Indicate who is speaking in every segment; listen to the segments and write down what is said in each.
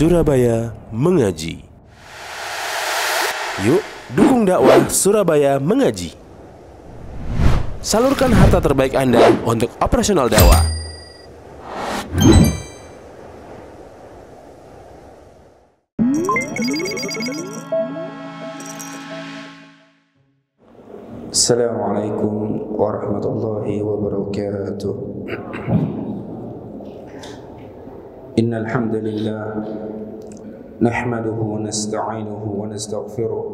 Speaker 1: Surabaya Mengaji. Yuk, dukung dakwah Surabaya Mengaji. Salurkan harta terbaik Anda untuk operasional dakwah.
Speaker 2: Assalamualaikum warahmatullahi wabarakatuh. Innal hamdalillah nahmaduhu wa nasta'inuhu wa nastaghfiruh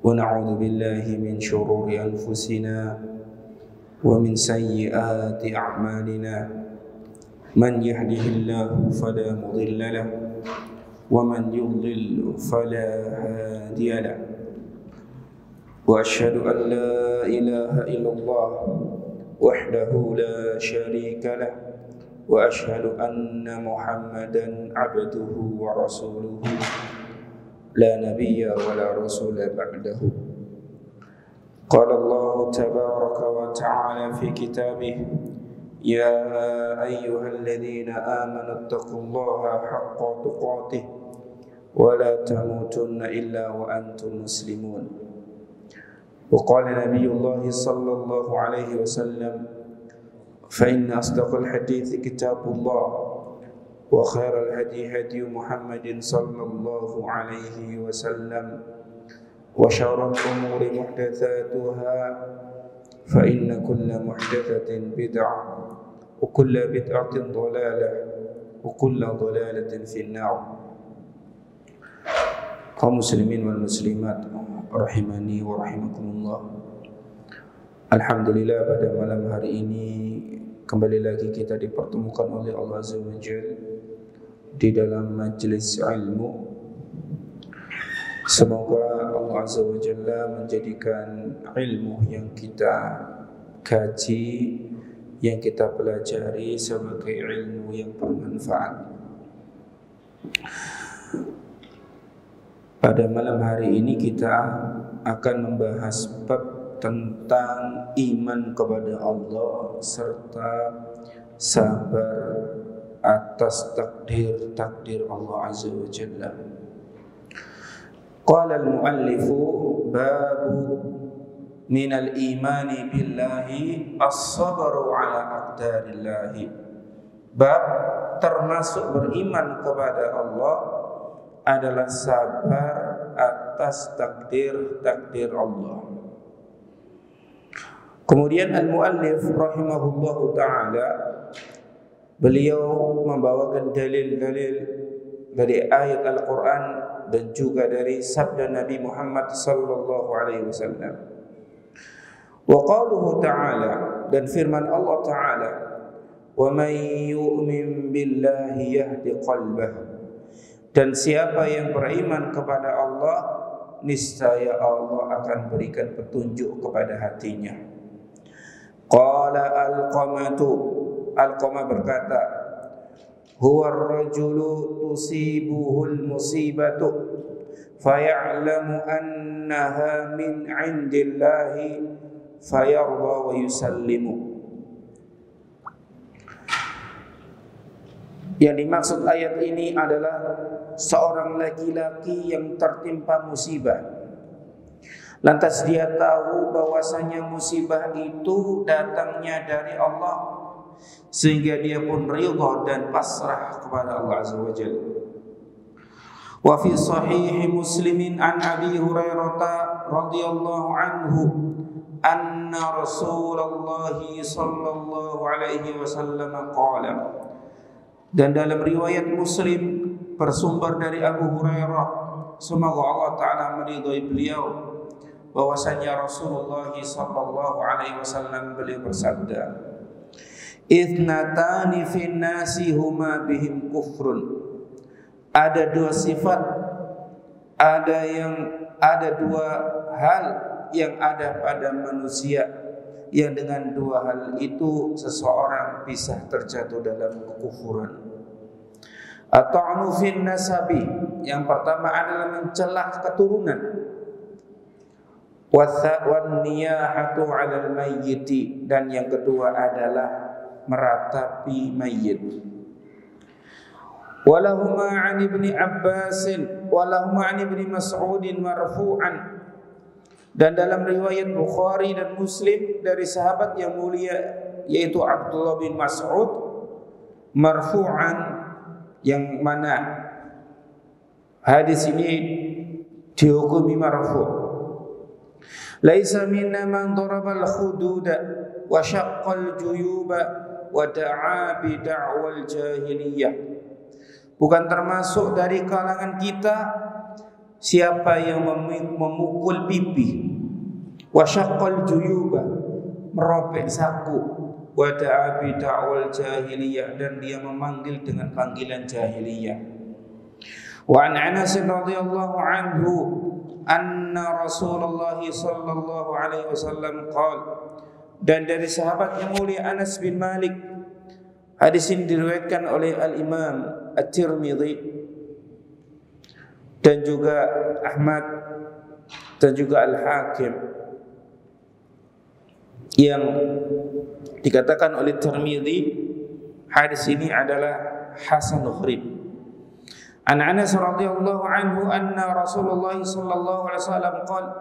Speaker 2: wa na'udzu billahi min shururi anfusina wa min sayyiati a'malina. Man yahdihillahu fala mudilla lahu wa man yudlil fala hadiya lahu. وأشهد أن لا إله إلا الله وحده لا شريك له وأشهد أن محمدا عبده ورسوله لا نبي ولا رسول بعده. قال الله تبارك وتعالى في كتابه: يا أيها الذين آمنوا اتقوا الله حق تقاته ولا تموتن إلا وأنتم مسلمون. وقال نبي الله صلى الله عليه وسلم: فإن أصدق الحديث كتاب الله وخير الهدي هدي محمد صلى الله عليه وسلم وشر الأمور محدثاتها فإن كل محدثة بدعة وكل بدعة ضلالة وكل ضلالة في النار. Kaum muslimin wal muslimat rahimani wa rahimakumullah. Alhamdulillah, pada malam hari ini kembali lagi kita dipertemukan oleh Allah Azza wa Jalla di dalam majlis ilmu. Semoga Allah Azza wa Jalla menjadikan ilmu yang kita kaji, yang kita pelajari sebagai ilmu yang bermanfaat. Pada malam hari ini kita akan membahas bab tentang iman kepada Allah serta sabar atas takdir Allah Azza wa Jalla. Qala al-muallifu babu min al-imani billahi as-sabru ala aqdarillahi. Bab termasuk beriman kepada Allah adalah sabar atas takdir Allah. Kemudian al-muallif rahimahullahu ta'ala, beliau membawakan dalil-dalil dari ayat Al-Quran dan juga dari sabda Nabi Muhammad sallallahu alaihi wasallam. Wa qaluhu ta'ala, dan firman Allah ta'ala: wa man yu'min billahi yahdi qalbah. Dan siapa yang beriman kepada Allah, niscaya Allah akan berikan petunjuk kepada hatinya. Qala Alqamatu, Alqamah berkata: huwa ar-rajulu tusibuhul musibatu faya'lamu annaha min 'indillahi fayarda wa yusallimu. Yang dimaksud ayat ini adalah seorang laki-laki yang tertimpa musibah, lantas dia tahu bahwasanya musibah itu datangnya dari Allah, sehingga dia pun ridha dan pasrah kepada Allah Azza wa Jalla. Wa fi sahih Muslimin an Abi Hurairah radhiyallahu anhu anna Rasulullah sallallahu alaihi wasallam qala. Dan dalam riwayat Muslim bersumber dari Abu Hurairah, semoga Allah Ta'ala meridhai beliau, bahwasanya Rasulullah sallallahu alaihi wasallam beliau bersabda: "Ithnatani fin nasi huma bihim kufrun." Ada dua sifat, ada dua hal yang ada pada manusia, yang dengan dua hal itu seseorang bisa terjatuh dalam kekufuran. At-ta'nu fin nasabi, yang pertama adalah mencelah keturunan. Wan niyahatu 'alal mayyiti, dan yang kedua adalah meratapi mayit. Walahuma 'an Ibni Abbas walahuma 'an Ibni Mas'ud marfu'an, dan dalam riwayat Bukhari dan Muslim dari sahabat yang mulia yaitu Abdullah bin Mas'ud marfu'an, yang mana hadis ini dihukumi marfu'. Laisa minna man daraba al-khududa wa syaqqa al-juyuba wa da'a bi da'wal jahiliyah. Bukan termasuk dari kalangan kita siapa yang memukul pipi, wa syaqqal juyuba, merobek saku, wa da'a bi da'wal jahiliyah, dan dia memanggil dengan panggilan jahiliyah. Wa an Anas radhiyallahu anhu anna Rasulullah sallallahu alaihi wasallam qala, dan dari sahabat yang mulia Anas bin Malik, hadis ini diriwayatkan oleh Al-Imam At-Tirmidzi dan juga Ahmad dan juga Al-Hakim, yang dikatakan oleh Tirmidzi hadis ini adalah hasan gharib. An Anas radhiyallahu anhu anna Rasulullah sallallahu alaihi wasallam qala,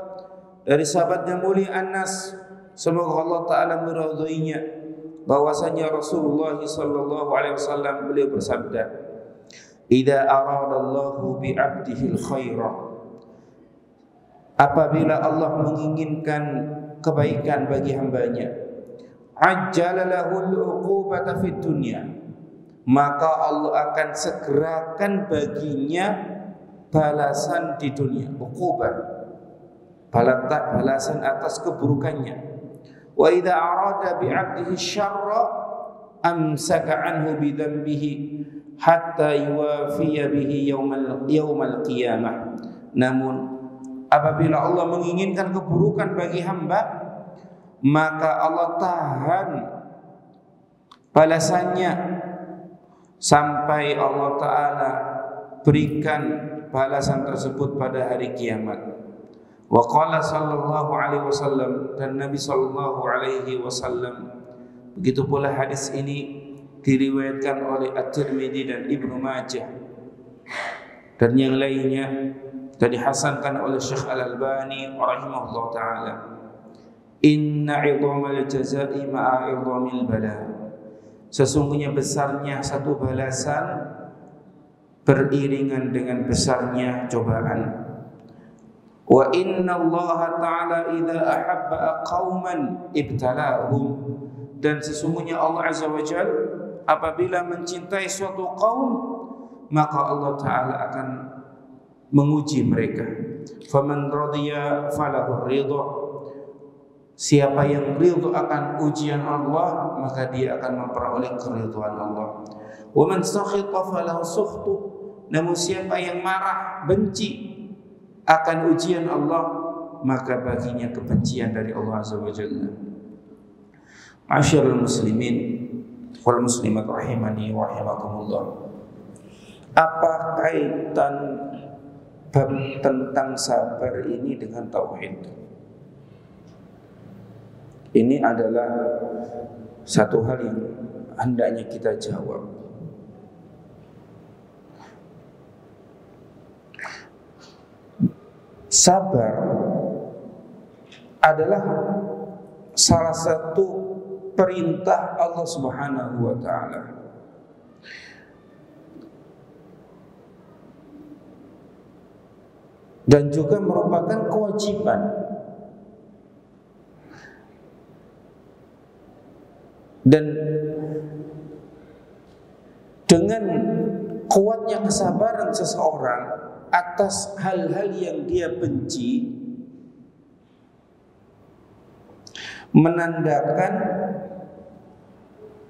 Speaker 2: dari sahabat yang mulia Anas, semoga Allah taala meridhoinya, bahwasanya Rasulullah sallallahu alaihi wasallam beliau bersabda, "Idza aradallahu bi 'abdihi al-khaira", apabila Allah menginginkan kebaikan bagi hambanya, "ajjala lahu al-'uqubata fid dunya", maka Allah akan segerakan baginya balasan di dunia, uqubah, balasan atas keburukannya. Wa idza arada bi 'abdihi syarra amsaka anhu bi dhanbihi hatta yuwafiya bihi yaumal qiyamah. Namun apabila Allah menginginkan keburukan bagi hamba, maka Allah tahan balasannya sampai Allah taala berikan balasan tersebut pada hari kiamat. Wa qala sallallahu alaihi wasallam, dan Nabi sallallahu alaihi wasallam, begitu pula hadis ini diriwayatkan oleh At-Tirmidzi dan Ibnu Majah dan yang lainnya, dan dihasankan oleh Syekh Al-Albani rahimahullah taala. Inna 'idhamal jazaa'i ma'a 'idhamil bala, sesungguhnya besarnya satu balasan beriringan dengan besarnya cobaan. Wa inna Allah ta'ala idza ahabba qauman ibtalahum, dan sesungguhnya Allah azza wa jalla apabila mencintai suatu kaum, maka Allah taala akan menguji mereka. Faman radiya falahu ridha, siapa yang ridha akan ujian Allah, maka dia akan memperoleh keridhaan Allah. Wa man sakhita falahu sukhtu, namun siapa yang marah, benci akan ujian Allah, maka baginya kebencian dari Allah azza wa jalla. Ma'asyiral muslimin wal muslimat rahimani wa rahimakumullah. Apa kaitan bab tentang sabar ini dengan tauhid? Ini adalah satu hal yang hendaknya kita jawab. Sabar adalah salah satu perintah Allah Subhanahu wa taala. Dan juga merupakan kewajiban. Dan dengan kuatnya kesabaran seseorang atas hal-hal yang dia benci, menandakan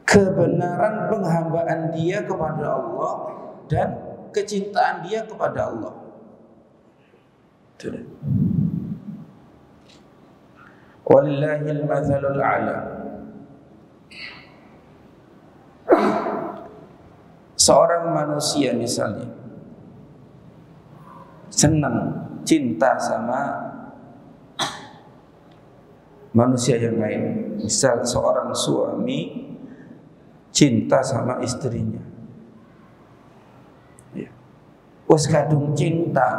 Speaker 2: kebenaran penghambaan dia kepada Allah dan kecintaan dia kepada Allah. Walillahil mathalul a'la. Seorang manusia misalnya senang, cinta sama manusia yang lain. Misal seorang suami cinta sama istrinya, Ya. Wes kadung cinta,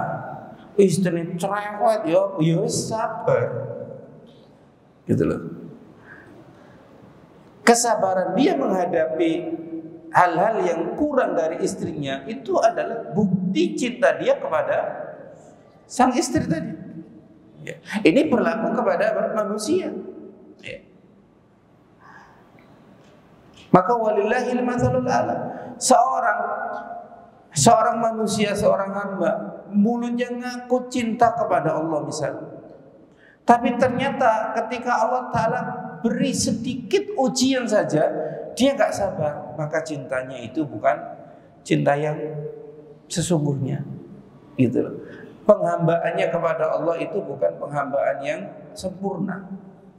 Speaker 2: istri cerewet ya sabar. Gitu loh. Kesabaran dia menghadapi hal-hal yang kurang dari istrinya itu adalah bukti cinta dia kepada sang istri tadi. Ya. Ini berlaku kepada manusia. Ya. Maka walillahil matsalul a'la. Seorang manusia, seorang hamba mulutnya ngaku cinta kepada Allah misalnya. Tapi ternyata ketika Allah Ta'ala beri sedikit ujian saja, dia gak sabar, maka cintanya itu bukan cinta yang sesungguhnya. Gitu loh. Penghambaannya kepada Allah itu bukan penghambaan yang sempurna.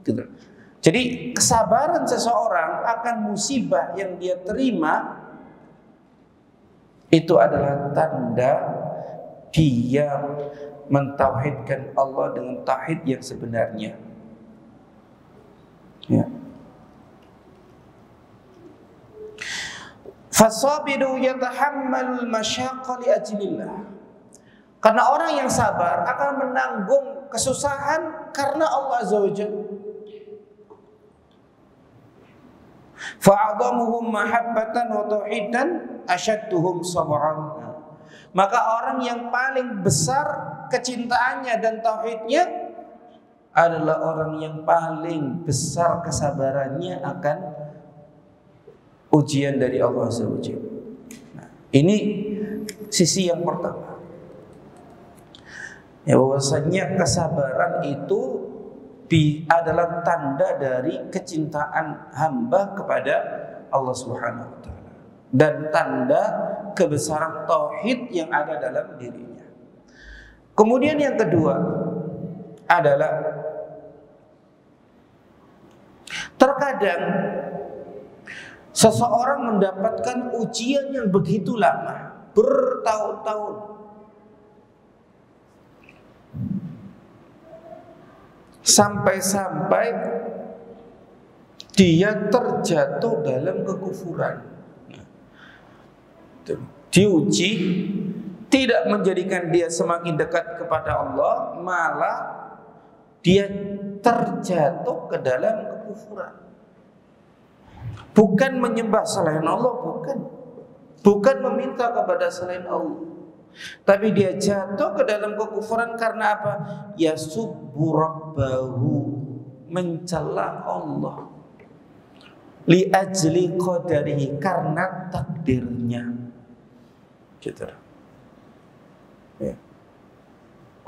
Speaker 2: Gitu loh. Jadi kesabaran seseorang akan musibah yang dia terima itu adalah tanda dia mentauhidkan Allah dengan tauhid yang sebenarnya. Ya. Fasabiru yatahammal masyaqqa li ajlillah. Karena orang yang sabar akan menanggung kesusahan karena Allah Azza wa Jalla. Fa'adhamuhum mahabbatan wa tauhidan asyadduhum sabran. Maka orang yang paling besar kecintaannya dan tauhidnya adalah orang yang paling besar kesabarannya akan ujian dari Allah Azza wa Jalla. Nah, ini sisi yang pertama. Ya, bahwasanya kesabaran itu adalah tanda dari kecintaan hamba kepada Allah Subhanahu wa taala dan tanda kebesaran tauhid yang ada dalam dirinya. Kemudian yang kedua adalah terkadang seseorang mendapatkan ujian yang begitu lama, bertahun-tahun, sampai-sampai dia terjatuh dalam kekufuran. Diuji tidak menjadikan dia semakin dekat kepada Allah, malah dia terjatuh ke dalam kekufuran. Bukan menyembah selain Allah, bukan meminta kepada selain Allah, tapi dia jatuh ke dalam kekufuran karena apa? Yasubbu rabbahu, mencela Allah, li ajli qadarihi, karena takdirnya. Gitu. Ya.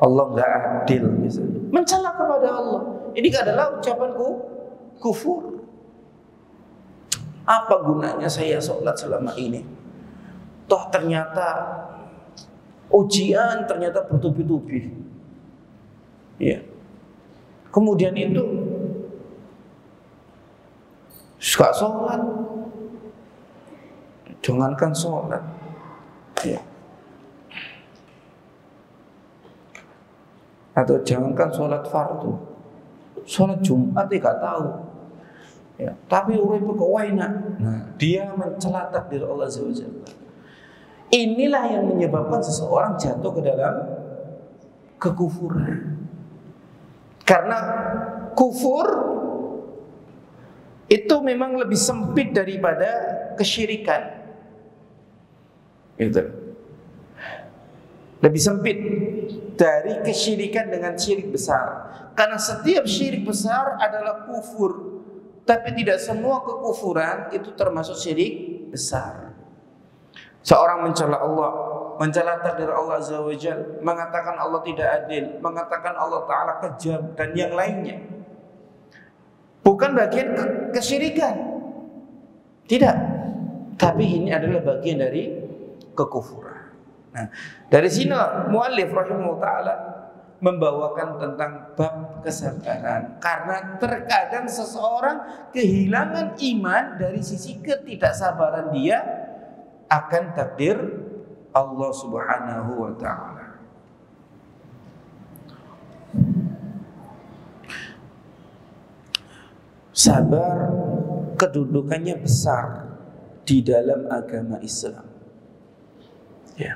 Speaker 2: Allah nggak adil misalnya, mencela kepada Allah. Ini adalah ucapan kufur. Apa gunanya saya sholat selama ini? Toh ternyata ujian ternyata bertubi-tubi. Ya. Kemudian itu suka sholat, jangankan sholat. Ya. Atau jangankan sholat fardu, sholat Jumat tidak tahu. Ya, tapi urip kewaina. Nah, dia mencela takdir Allah Azza wa Jalla. Inilah yang menyebabkan seseorang jatuh ke dalam kekufuran. Karena kufur itu memang lebih sempit daripada kesyirikan. Gitu. Lebih sempit dari kesyirikan dengan syirik besar. Karena setiap syirik besar adalah kufur. Tapi tidak semua kekufuran itu termasuk syirik besar. Seorang mencela Allah, mencela takdir Allah Azza wa Jalla, mengatakan Allah tidak adil, mengatakan Allah Ta'ala kejam, dan yang lainnya, bukan bagian kesyirikan. Tidak. Tapi ini adalah bagian dari kekufuran. Nah, dari sini muallif rahimahullah ta'ala membawakan tentang bab kesabaran, karena terkadang seseorang kehilangan iman dari sisi ketidaksabaran dia akan takdir Allah Subhanahu wa ta'ala. Sabar kedudukannya besar di dalam agama Islam. Ya.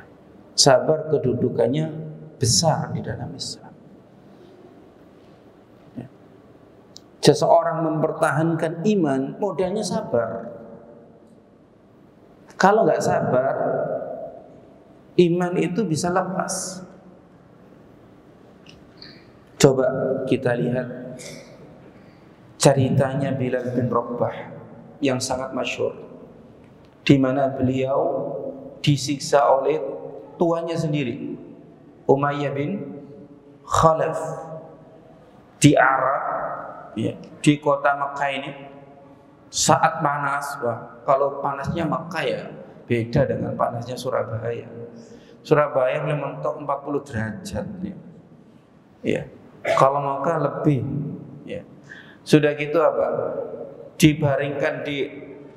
Speaker 2: Sabar kedudukannya besar di dalam Islam. Ya. Seseorang mempertahankan iman, modalnya sabar. Kalau nggak sabar, iman itu bisa lepas. Coba kita lihat ceritanya Bilal bin Rabah yang sangat masyhur, di mana beliau disiksa oleh tuannya sendiri, Umayyah bin Khalaf, di Arab, ya, di kota Makkah ini saat panas. Wah, kalau panasnya Makkah ya beda dengan panasnya Surabaya. Surabaya memang mentok 40 derajat ya. Ya. Kalau Makkah lebih ya. Sudah gitu apa? Dibaringkan di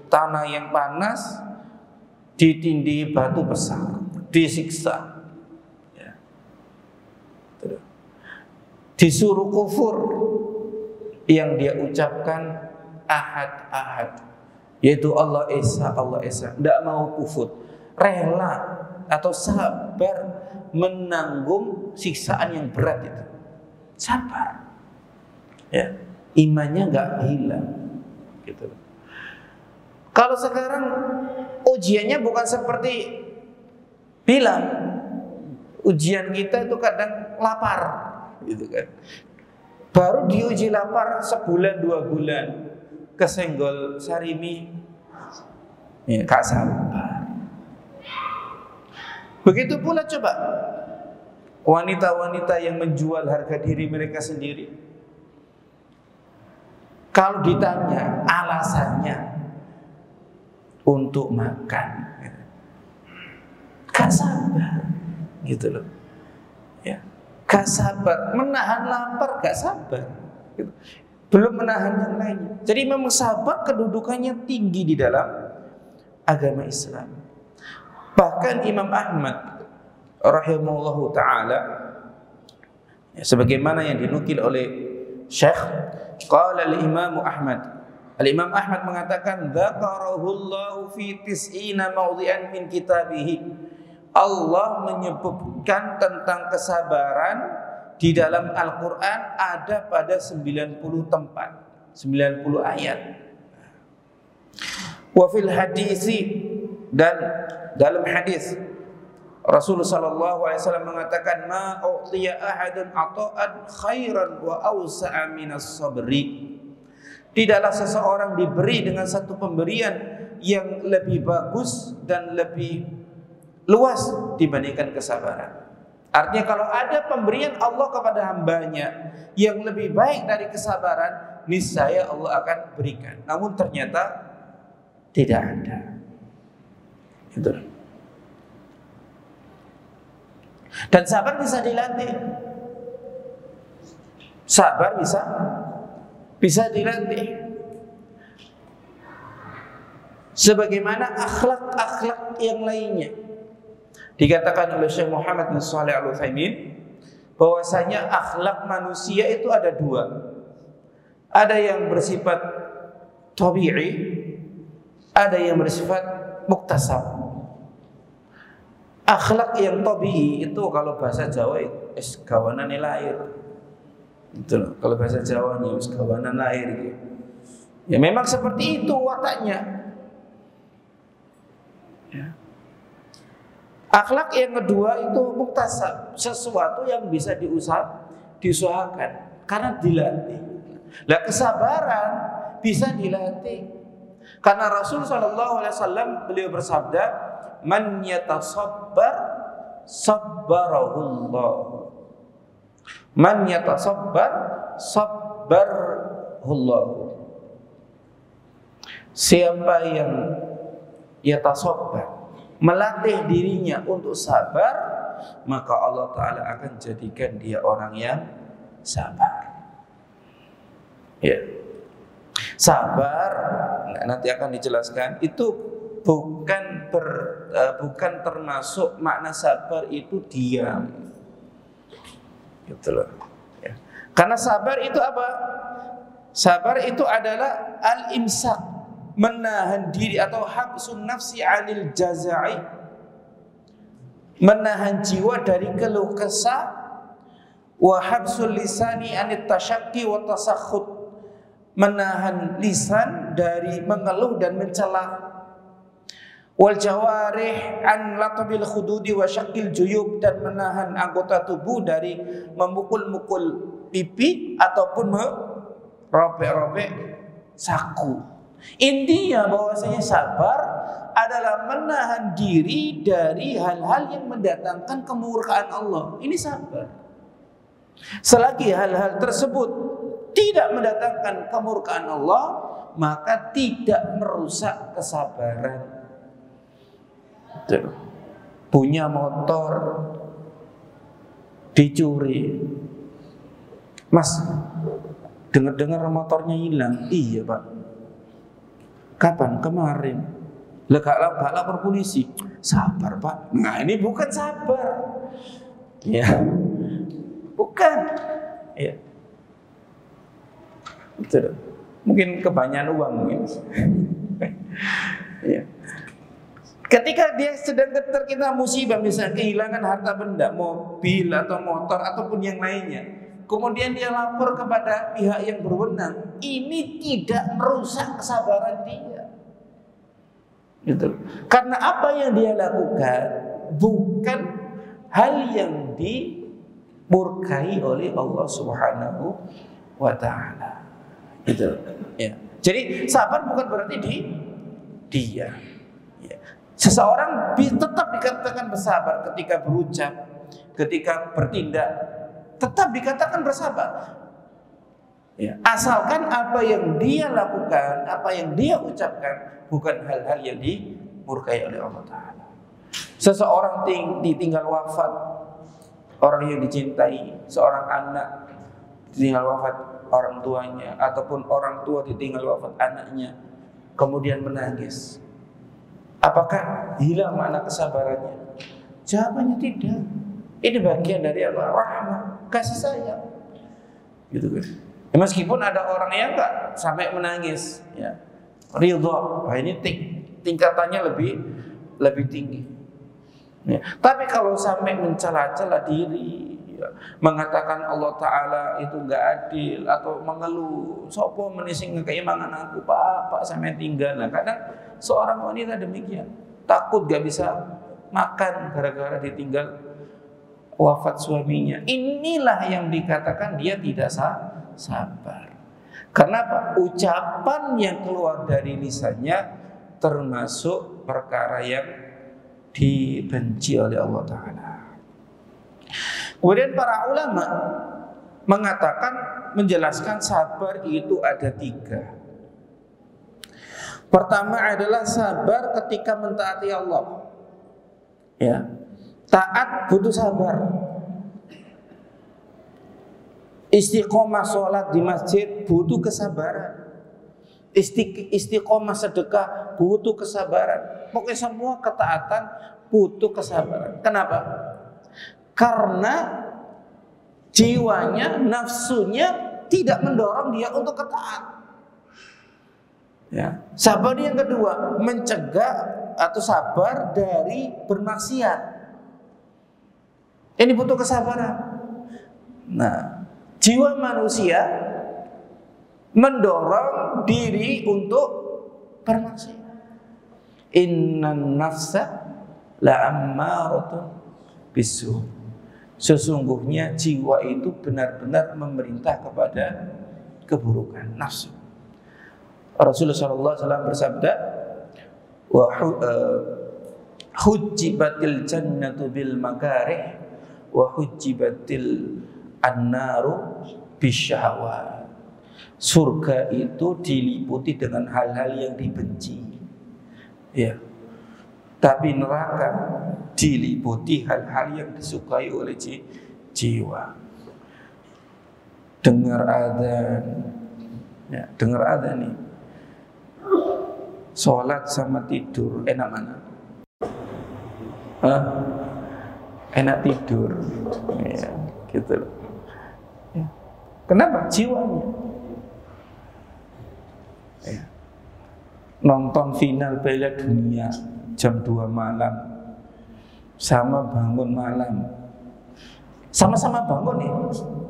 Speaker 2: tanah yang panas, ditindih batu besar, disiksa ya. Disuruh kufur yang dia ucapkan ahad, yaitu Allah Esa, Allah Esa. Tidak mau kufur, rela atau sabar menanggung siksaan yang berat itu. Sabar ya, imannya nggak hilang gitu. Kalau sekarang ujiannya bukan seperti bilang, ujian kita itu kadang lapar gitu kan. Baru diuji lapar sebulan 2 bulan, kesenggol sarimi ya, gak sabar. Begitu pula coba wanita-wanita yang menjual harga diri mereka sendiri. Kalau ditanya alasannya untuk makan, gak sabar gitu loh ya. Gak sabar, menahan lapar gak sabar gitu. Belum menahan yang lainnya. Jadi memang sabar kedudukannya tinggi di dalam agama Islam. Bahkan Imam Ahmad rahimahullahu ta'ala ya, sebagaimana yang dinukil oleh Syekh, qala al-Imam Ahmad, Al-Imam Ahmad mengatakan, dzakarahullahu fi tis'ina mawdi'an min kitabihi. Allah menyebutkan tentang kesabaran di dalam Al-Quran ada pada 90 tempat, 90 ayat. Wa fil hadisi, dan dalam hadis Rasulullah sallallahu alaihi wasallam mengatakan, ma u'tiya ahadun ata'an khairan wa awsa'a minas sabri. Tidaklah seseorang diberi dengan satu pemberian yang lebih bagus dan lebih luas dibandingkan kesabaran. Artinya kalau ada pemberian Allah kepada hambanya yang lebih baik dari kesabaran, niscaya Allah akan berikan. Namun ternyata tidak ada. Itu. Dan sabar bisa dilatih. Sabar bisa dilatih. Sebagaimana akhlak-akhlak yang lainnya. Dikatakan oleh Syekh Muhammad bin Shalih Al-Utsaimin bahwasanya akhlak manusia itu ada 2. Ada yang bersifat tabi'i, ada yang bersifat muktasab. Akhlak yang tabi'i itu kalau bahasa Jawa es gawanan lahir. Itu loh, kalau bahasa Jawanya es gawanan lahir gitu. Ya memang seperti itu wataknya. Ya. Akhlak yang kedua itu muktasab, sesuatu yang bisa diusahakan karena dilatih. Lah kesabaran bisa dilatih. Karena Rasul sallallahu alaihi wasallam beliau bersabda, "Man yatasabbar sabbarahullah. Man yatasabbar sabbarahullah." Siapa yang yatasabbar, melatih dirinya untuk sabar, maka Allah Ta'ala akan jadikan dia orang yang sabar. Ya. Sabar, nanti akan dijelaskan, itu bukan termasuk makna sabar itu diam. Gitu loh. Ya. Karena sabar itu apa? Sabar itu adalah al-imsak, menahan diri atau habsun nafsi 'anil jaza'i, menahan jiwa dari keluh kesah, wa habsul lisani anit tasyaqqi wa tasakhut, menahan lisan dari mengeluh dan mencela, wal jawarih an latabil khududi wa syaqqil juyub, dan menahan anggota tubuh dari memukul-mukul pipi ataupun merobek-robek saku. Intinya bahwasanya sabar adalah menahan diri dari hal-hal yang mendatangkan kemurkaan Allah. Ini sabar. Selagi hal-hal tersebut tidak mendatangkan kemurkaan Allah, maka tidak merusak kesabaran. Punya motor dicuri, Mas, dengar-dengar motornya hilang. Iya Pak. Kapan? Kemarin. Lah gak lapor polisi. Sabar Pak. Nah ini bukan sabar. Ya, bukan. Ya. Betul. Mungkin kebanyakan uang mungkin. Ya. Ketika dia sedang terkena musibah, misalnya kehilangan harta benda, mobil atau motor ataupun yang lainnya, kemudian dia lapor kepada pihak yang berwenang, ini tidak merusak kesabaran dia. Gitu. Karena apa yang dia lakukan bukan hal yang dimurkai oleh Allah Subhanahu wa taala. Gitu. Ya. Jadi sabar bukan berarti dia. Ya. Seseorang tetap dikatakan bersabar ketika berucap, ketika bertindak, tetap dikatakan bersabar. Ya. Asalkan apa yang dia lakukan, apa yang dia ucapkan bukan hal-hal yang dimurkai oleh Allah Ta'ala. Seseorang ditinggal wafat, orang yang dicintai, seorang anak ditinggal wafat orang tuanya, ataupun orang tua ditinggal wafat anaknya, kemudian menangis. Apakah hilang makna kesabarannya? Jawabannya tidak. Ini bagian dari apa? Rahmah, kasih sayang. Gitu kan. Ya, meskipun ada orang yang enggak sampai menangis, ya. Ridha, ini tingkatannya lebih tinggi. Ya. Tapi kalau sampai mencela-cela diri, ya, mengatakan Allah Ta'ala itu enggak adil, atau mengeluh, sopo menising keimangan aku, Pak sampai tinggal. Nah, kadang seorang wanita demikian, takut gak bisa makan gara-gara ditinggal wafat suaminya. Inilah yang dikatakan dia tidak sabar. Kenapa? Ucapan yang keluar dari lisannya termasuk perkara yang dibenci oleh Allah Ta'ala. Kemudian para ulama mengatakan, menjelaskan sabar itu ada 3. Pertama adalah sabar ketika mentaati Allah. Ya. Taat butuh sabar. Istiqomah sholat di masjid butuh kesabaran. Istiqomah sedekah butuh kesabaran. Pokoknya semua ketaatan butuh kesabaran. Kenapa? Karena jiwanya, nafsunya tidak mendorong dia untuk ketaat. Ya. Sabar yang kedua, mencegah atau sabar dari bermaksiat. Ini butuh kesabaran. Nah, jiwa manusia mendorong diri untuk bermaksiat. Innan nafsa la'ammaratun bisu. Sesungguhnya jiwa itu benar-benar memerintah kepada keburukan, nafsu. Rasulullah SAW bersabda, hujjibatil jannatu bil makarih wa hujjibatil annaru bisyahwat. Surga itu diliputi dengan hal-hal yang dibenci, ya. Tapi neraka diliputi hal-hal yang disukai oleh jiwa. Dengar adzan, ya, dengar adzan nih. Sholat sama tidur enak mana? Enak tidur, ya, gitu loh. Ya. Kenapa? Jiwanya. Ya. Nonton final Piala Dunia jam 2 malam, sama bangun malam. Sama-sama bangun nih,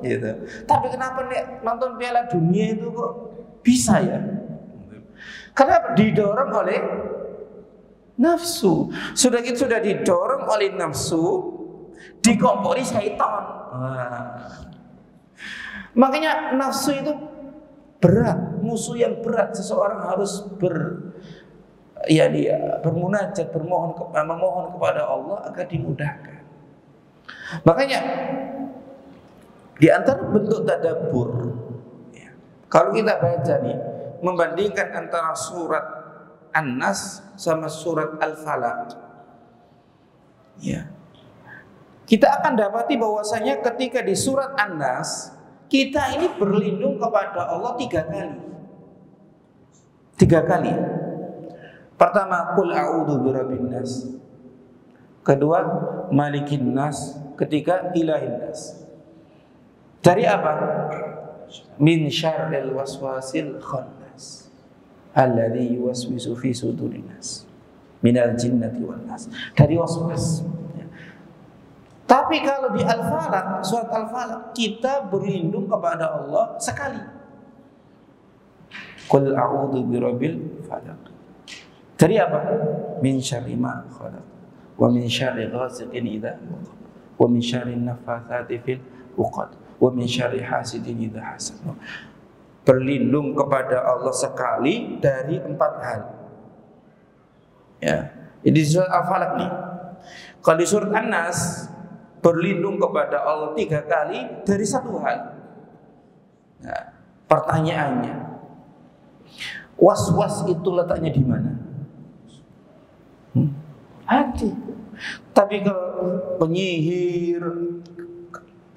Speaker 2: gitu. Tapi kenapa nih nonton Piala Dunia itu kok bisa ya? Karena didorong oleh nafsu. Sudah didorong oleh nafsu, dikompori syaitan. Makanya nafsu itu berat, musuh yang berat. Seseorang harus bermunajat, memohon kepada Allah agar dimudahkan. Makanya di antara bentuk tadabbur, ya, kalau kita baca nih, membandingkan antara surat An-Nas sama surat Al-Falaq, ya, kita akan dapati bahwasanya ketika di surat An-Nas kita ini berlindung kepada Allah 3 kali. 3 kali. Pertama, qul a'udzu birabbin nas. Kedua, malikin nas. Ketiga, ilahin nas. Dari apa? Min syarril waswasil khannas alladzi yuwaswisu fi sudurin nas minal jinnati wan nas. Dari waswas. Tapi kalau di Al-Falaq, surat Al-Falaq, kita berlindung kepada Allah sekali. Qul a'udzu birabbil falaq. Dari apa? Min syarri ma khalaq wa min syarri ghasiqin idza waqab wa min syarri naffatsati fil 'uqad wa min syarri hasidin idza hasad. Berlindung kepada Allah sekali dari 4 hal. Ya, ini surat Al-Falaq nih. Kalau di surat An-Nas berlindung kepada Allah 3 kali dari 1 hal. Nah, pertanyaannya, was-was itu letaknya di mana? Hati. Tapi kalau penyihir,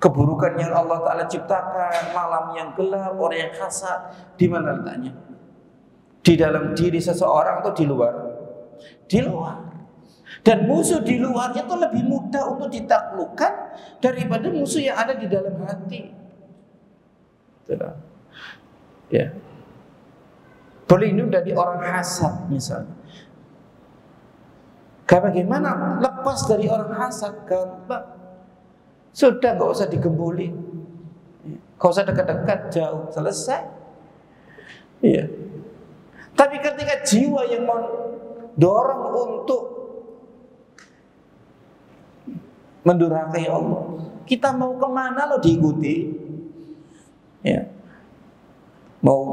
Speaker 2: keburukan yang Allah Ta'ala ciptakan, malam yang gelap, orang yang hasad, di mana letaknya? Di dalam diri seseorang atau di luar? Di luar. Dan musuh di luar itu lebih mudah untuk ditaklukkan daripada musuh yang ada di dalam hati. Itulah. Ya. Berlindung dari orang hasad misalnya. Bagaimana lepas dari orang hasad? Gampang. Sudah, gak usah digembuli, gak usah dekat-dekat, jauh, selesai. Iya. Tapi ketika jiwa yang mau dorong untuk mendurhakai Allah, kita mau kemana lo diikuti? Ya. Mau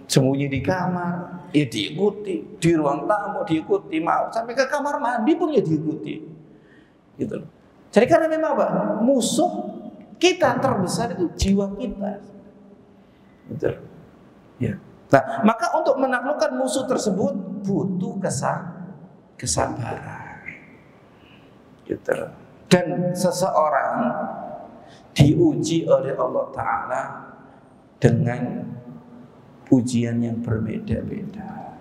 Speaker 2: sembunyi di kamar, ya diikuti. Di ruang tamu diikuti. Mau sampai ke kamar mandi pun ya diikuti. Gitu loh. Jadi karena memang apa? Musuh kita terbesar itu jiwa kita. Betul. Ya. Nah, maka untuk menaklukkan musuh tersebut butuh kesabaran. Gitu. Dan seseorang diuji oleh Allah Ta'ala dengan ujian yang berbeda-beda.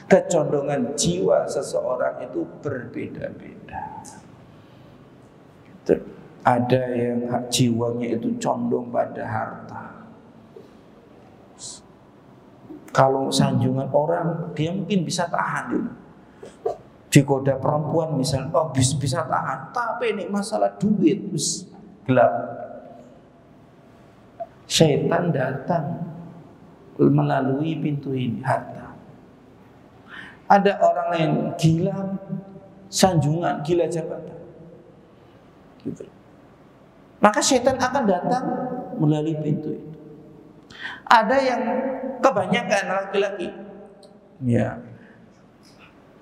Speaker 2: Kecondongan jiwa seseorang itu berbeda-beda. Ada yang jiwanya itu condong pada harta. Kalau sanjungan orang, dia mungkin bisa tahan dulu. Digoda perempuan misalnya, oh bisa tahan. Tapi ini masalah duit, gelap. Syaitan datang melalui pintu ini, harta. Ada orang lain gila sanjungan, gila jabatan. Gitu. Maka syaitan akan datang melalui pintu itu. Ada yang kebanyakan laki-laki, ya,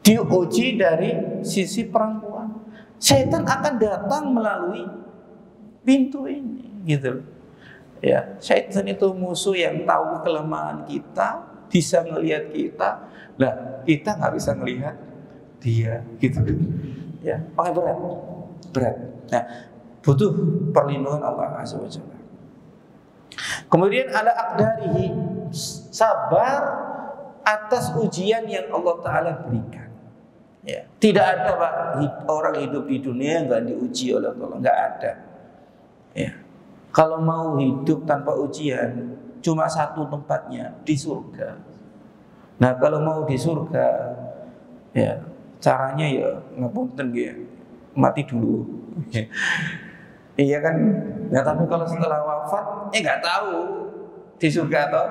Speaker 2: diuji dari sisi perempuan. Syaitan akan datang melalui pintu ini, gitu. Ya, syaitan itu musuh yang tahu kelemahan kita, bisa melihat kita. Nah, kita nggak bisa melihat dia, gitu. Ya, makanya berat. Nah, butuh perlindungan Allah Azza wa Jalla. Kemudian ala aqdarihi, sabar atas ujian yang Allah Ta'ala berikan. Ya, tidak ada Pak, orang hidup di dunia nggak diuji oleh Allah, nggak ada. Ya, kalau mau hidup tanpa ujian, cuma satu tempatnya, di surga. Nah, kalau mau di surga, ya caranya ya ngapunten gitu. mati dulu. Iya kan? Nah, tapi kalau setelah wafat, nggak tahu di surga atau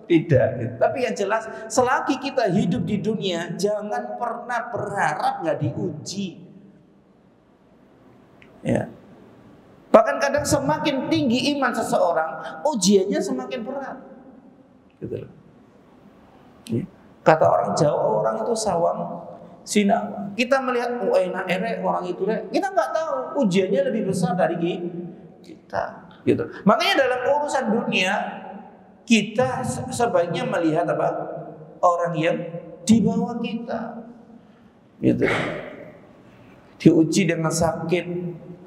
Speaker 2: tidak. Tapi yang jelas, selagi kita hidup di dunia, jangan pernah berharap nggak diuji. Ya. Bahkan kadang semakin tinggi iman seseorang, ujiannya semakin berat. Gitu. Ya. Kata orang Jawa, orang itu sawang sinawang. Kita melihat enak orang itu, kita nggak tahu ujiannya lebih besar dari kita. Gitu. Makanya dalam urusan dunia kita sebaiknya melihat apa? Orang yang di bawah kita. Gitu. Diuji dengan sakit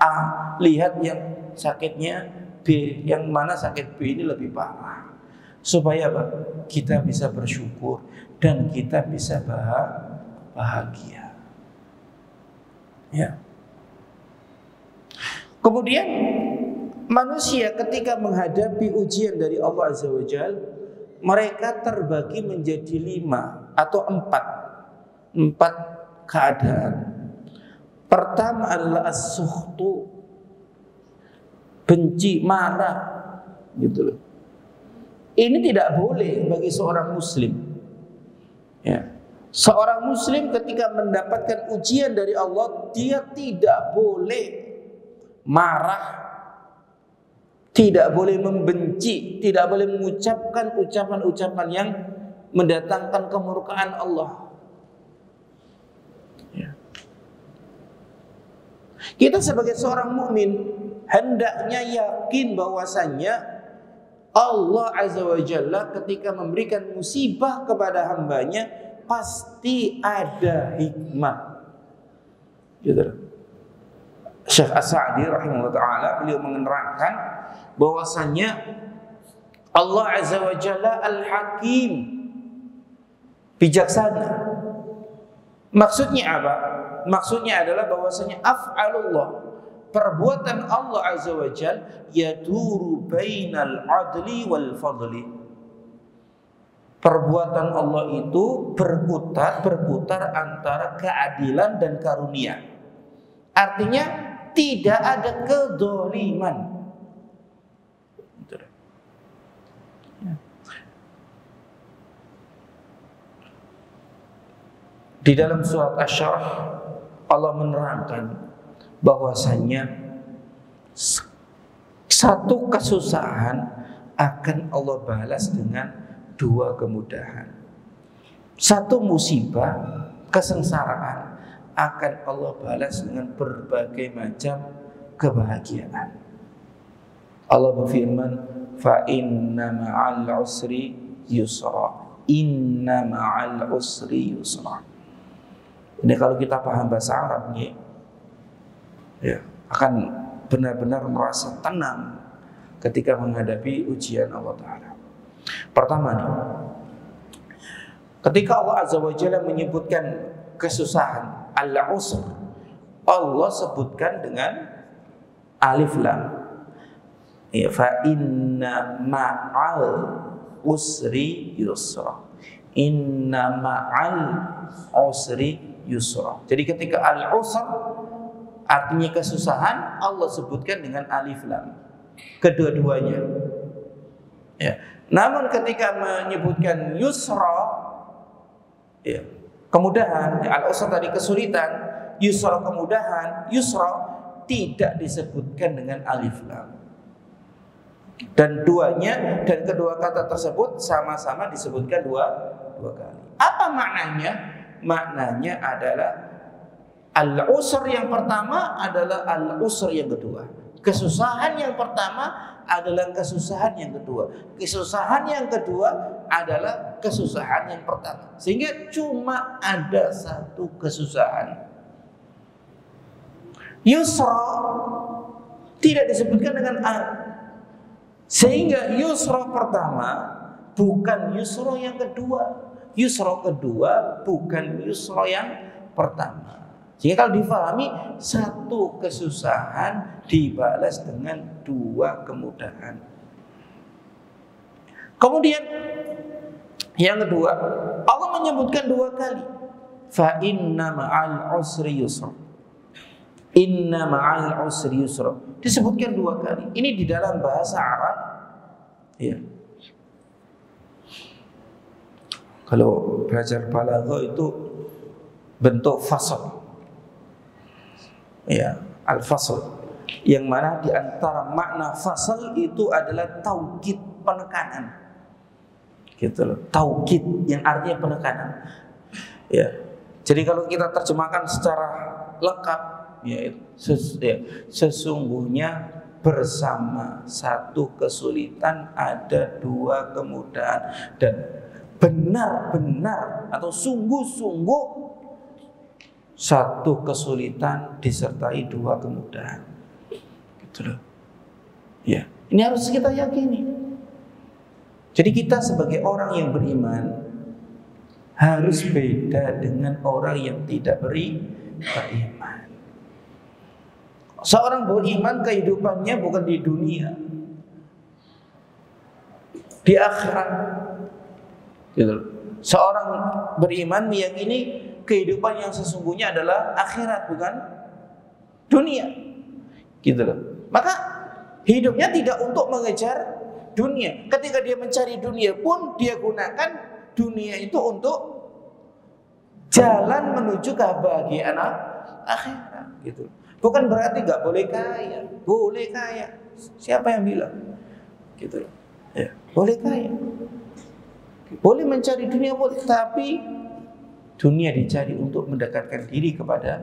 Speaker 2: A, lihat yang sakitnya B, yang mana sakit B ini lebih parah. Supaya apa? Kita bisa bersyukur dan kita bisa bahagia. Ya. Kemudian manusia ketika menghadapi ujian dari Allah Azza wa Jalla, mereka terbagi menjadi 5 atau 4 keadaan. Pertama adalah as-sukhtu, benci, marah, gitu loh. Ini tidak boleh bagi seorang muslim. Ya. Seorang muslim ketika mendapatkan ujian dari Allah, dia tidak boleh marah, tidak boleh membenci, tidak boleh mengucapkan ucapan-ucapan yang mendatangkan kemurkaan Allah. Ya. Kita sebagai seorang mukmin hendaknya yakin bahwasannya Allah Azza wa Jalla ketika memberikan musibah kepada hambanya pasti ada hikmah. Gitu. Syekh As-Sa'di rahimahullah ta'ala beliau menerangkan bahwasannya Allah Azza wa Jalla Al-Hakim, bijaksana. Maksudnya apa? Maksudnya adalah bahwasanya af'alullah, perbuatan Allah Azza wa Jalla yaduru bainal adli wal fadli. Perbuatan Allah itu berputar antara keadilan dan karunia. Artinya tidak ada kedzaliman. Di dalam surat Asy-Syarah Allah menerangkan bahwasanya satu kesusahan akan Allah balas dengan 2 kemudahan. Satu musibah, kesengsaraan akan Allah balas dengan berbagai macam kebahagiaan. Allah berfirman, fa inna ma'al usri yusra. Inna ma'al usri yusra. Ini kalau kita paham bahasa Arab nih, ya, akan benar-benar merasa tenang ketika menghadapi ujian Allah Ta'ala. Pertama nih, ketika Allah Azza wa Jalla menyebutkan kesusahan, al-usr, Allah sebutkan dengan alif lam. Ya, fa inna ma'al usri yusra. Inna ma'al usri yusra. Jadi ketika al-usr artinya kesusahan, Allah sebutkan dengan alif lam. Kedua-duanya. Ya. Namun ketika menyebutkan yusra, ya, kemudahan, al-usr tadi kesulitan, yusra kemudahan, yusra tidak disebutkan dengan alif lam. Dan kedua kata tersebut sama-sama disebutkan dua kali. Apa maknanya? Maknanya adalah al-usr yang pertama adalah al-usr yang kedua. Kesusahan yang pertama adalah kesusahan yang kedua. Kesusahan yang kedua adalah kesusahan yang pertama. Sehingga cuma ada satu kesusahan. Yusra tidak disebutkan dengan al. Sehingga yusra pertama bukan yusra yang kedua. Yusra kedua bukan yusra yang pertama. Jadi kalau difahami, satu kesusahan dibalas dengan 2 kemudahan. Kemudian yang kedua, Allah menyebutkan 2 kali. Fa inna ma'al usri yusra. Inna ma'al usri yusra. Disebutkan 2 kali. Ini di dalam bahasa Arab. Ya. Kalau belajar balaghah itu bentuk fasl. Ya, al-fasl. Yang mana di antara makna fasl itu adalah taukid, penekanan. Gitu loh. Taukid yang artinya penekanan. Ya. Jadi kalau kita terjemahkan secara lengkap, ya, sesungguhnya bersama satu kesulitan ada 2 kemudahan, dan benar-benar atau sungguh-sungguh satu kesulitan disertai 2 kemudahan. Gitu loh. Ya, ini harus kita yakini. Jadi kita sebagai orang yang beriman harus beda dengan orang yang tidak beriman. Seorang beriman kehidupannya bukan di dunia, di akhirat. Gitu. Seorang beriman meyakini kehidupan yang sesungguhnya adalah akhirat, bukan dunia. Gitu loh. Maka hidupnya tidak untuk mengejar dunia. Ketika dia mencari dunia pun dia gunakan dunia itu untuk jalan menuju kebahagiaan akhirat. Gitu. Bukan berarti nggak boleh kaya, boleh kaya. Siapa yang bilang? Gitu. Ya, boleh kaya, boleh mencari dunia, boleh, tapi dunia dicari untuk mendekatkan diri kepada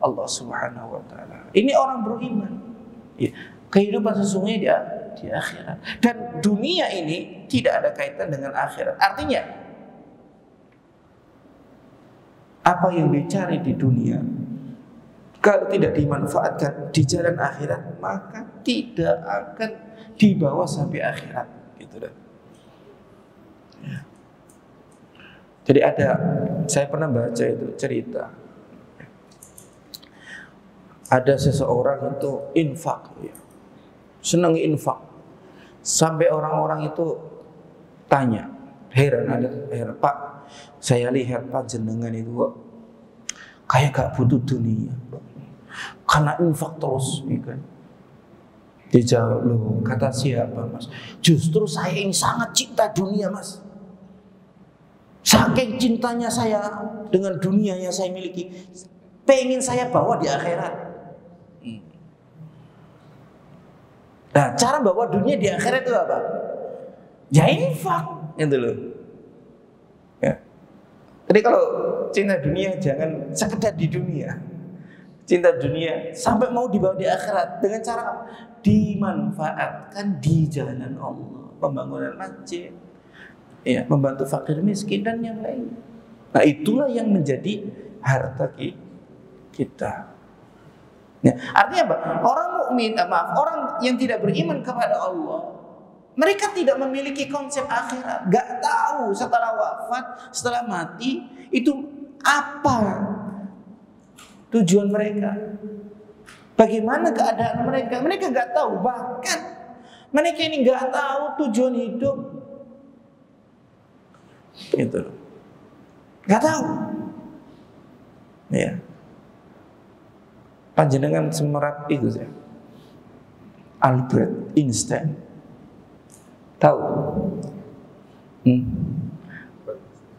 Speaker 2: Allah Subhanahu Wa Taala. Ini orang beriman. Ya, kehidupan sesungguhnya dia di akhirat, dan dunia ini tidak ada kaitan dengan akhirat. Artinya, apa yang dicari di dunia kalau tidak dimanfaatkan di jalan akhirat, maka tidak akan dibawa sampai akhirat. Gitu dah. Ya. Jadi saya pernah baca itu cerita. Ada seseorang itu infak, ya. Senang infak. Sampai orang-orang itu tanya, heran, Pak, saya lihat Pak jenengan itu kayak gak butuh dunia, karena infak terus, kan? Dijawab, loh, kata siapa, Mas? Justru saya ini sangat cinta dunia, Mas. Saking cintanya saya dengan dunia yang saya miliki, pengen saya bawa di akhirat. Nah, cara bawa dunia di akhirat itu apa? Ya infak, gitu loh. Ya. Jadi kalau cinta dunia jangan sekedar di dunia. Cinta dunia sampai mau dibawa di akhirat dengan cara dimanfaatkan di jalan Allah, pembangunan masjid, ya, membantu fakir miskin dan yang lain. Nah, itulah yang menjadi harta kita. Ya, artinya apa? Orang mukmin, orang yang tidak beriman kepada Allah, mereka tidak memiliki konsep akhirat, gak tahu setelah wafat, setelah mati itu apa tujuan mereka, bagaimana keadaan mereka. Mereka gak tahu, bahkan mereka ini gak tahu tujuan hidup, gitu, gak tahu. Ya, panjenengan semerap itu ya, Albert Einstein, tahu?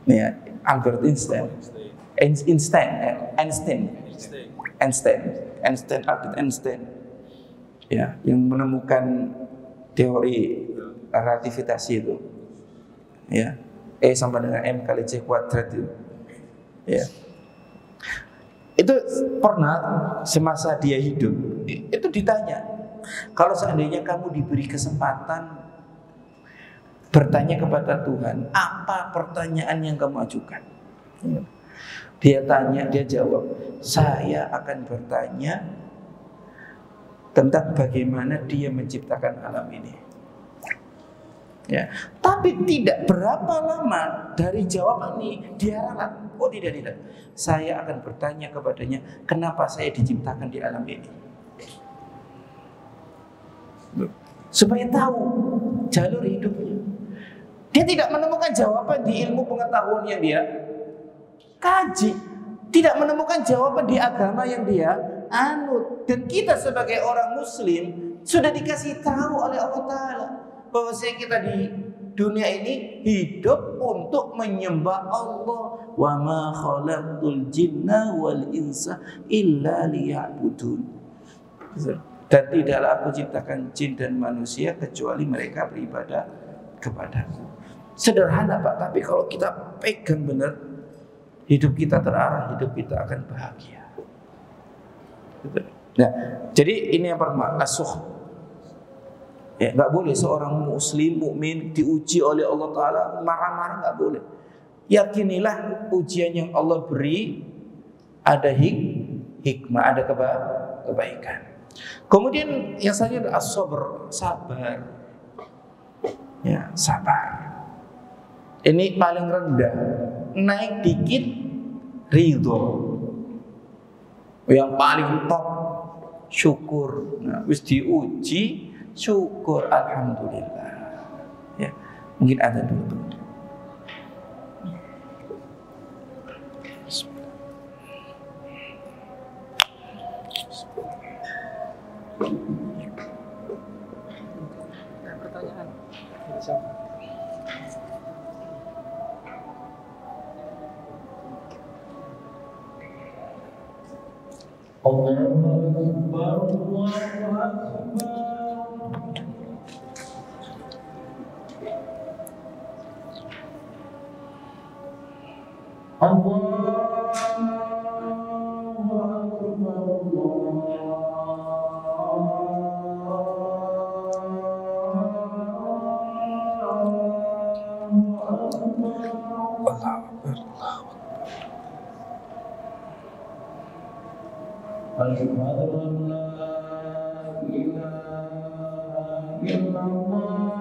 Speaker 2: Ya, Albert Einstein, Albert Einstein, ya, yang menemukan teori relativitas itu, ya, E sama dengan M kali C kuadrat itu, ya. Itu pernah semasa dia hidup itu ditanya, kalau seandainya kamu diberi kesempatan bertanya kepada Tuhan, apa pertanyaan yang kamu ajukan? Dia jawab, saya akan bertanya tentang bagaimana dia menciptakan alam ini. Ya, tapi tidak berapa lama dari jawaban ini dia ralat. Oh tidak. Saya akan bertanya kepadanya, kenapa saya diciptakan di alam ini? Supaya tahu jalur hidupnya. Dia tidak menemukan jawaban di ilmu pengetahuan yang dia kaji, tidak menemukan jawaban di agama yang dia anut. Dan kita sebagai orang muslim sudah dikasih tahu oleh Allah Ta'ala bahwa kita di dunia ini hidup untuk menyembah Allah. Wa ma khalaqtul jinna wal insa illa liya'budun. Dan tidaklah aku ciptakan jin dan manusia kecuali mereka beribadah kepadaku. Sederhana Pak, tapi kalau kita pegang benar, hidup kita terarah, hidup kita akan bahagia. Nah, jadi ini yang pertama, as-sukh. Ya, nggak boleh seorang muslim mukmin diuji oleh Allah Ta'ala marah-marah, nggak boleh. Yakinilah ujian yang Allah beri ada hikmah, ada kebaikan. Kemudian yang selanjutnya as-sabr, sabar. Ya, sabar. Ini paling rendah, naik dikit ridho. Yang paling top syukur. Nah, wis diuji syukur, alhamdulillah. Ya, mungkin ada dulu.
Speaker 3: Pertanyaan.
Speaker 4: Allahu Akbar, Allahu Akbar. Asyhadu an la ilaha illallah.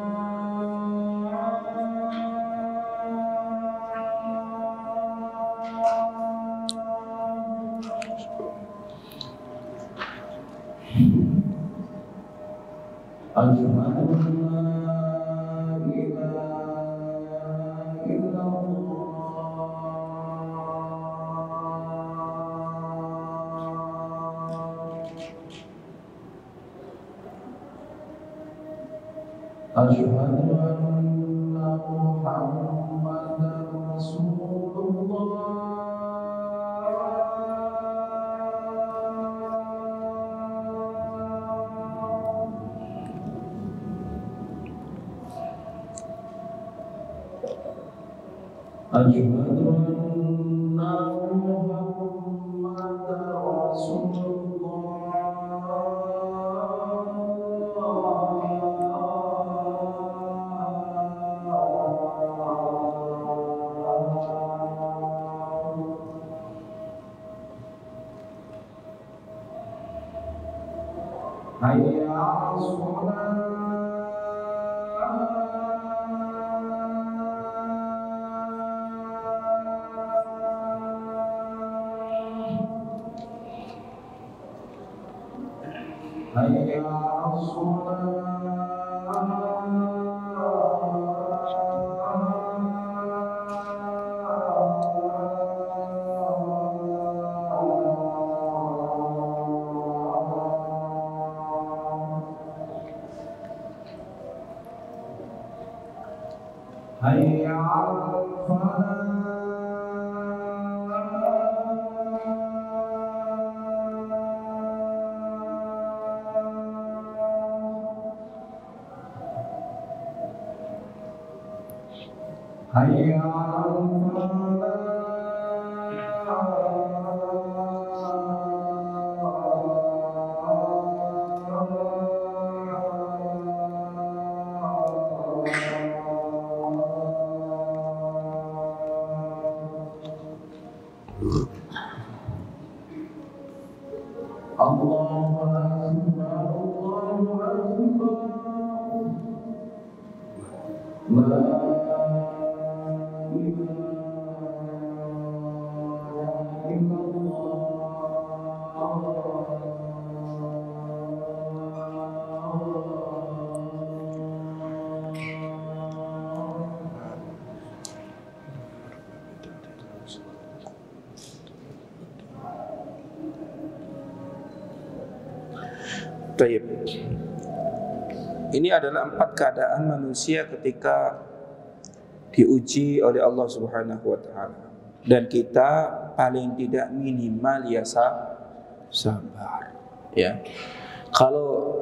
Speaker 4: Asyhadu an la ilaha illallah. Asyhadu anna Muhammadar Rasulullah. Asyhadu anna Muhammadar Rasulullah. Hayya 'alas shalah. Hayya 'alas shalah. Hayya 'alal falah. Hayya 'alal Allahu Akbar, Allahu Akbar. La
Speaker 2: Baik. Ini adalah 4 keadaan manusia ketika diuji oleh Allah Subhanahu wa taala. Dan kita paling tidak minimal ya sabar. Ya. Kalau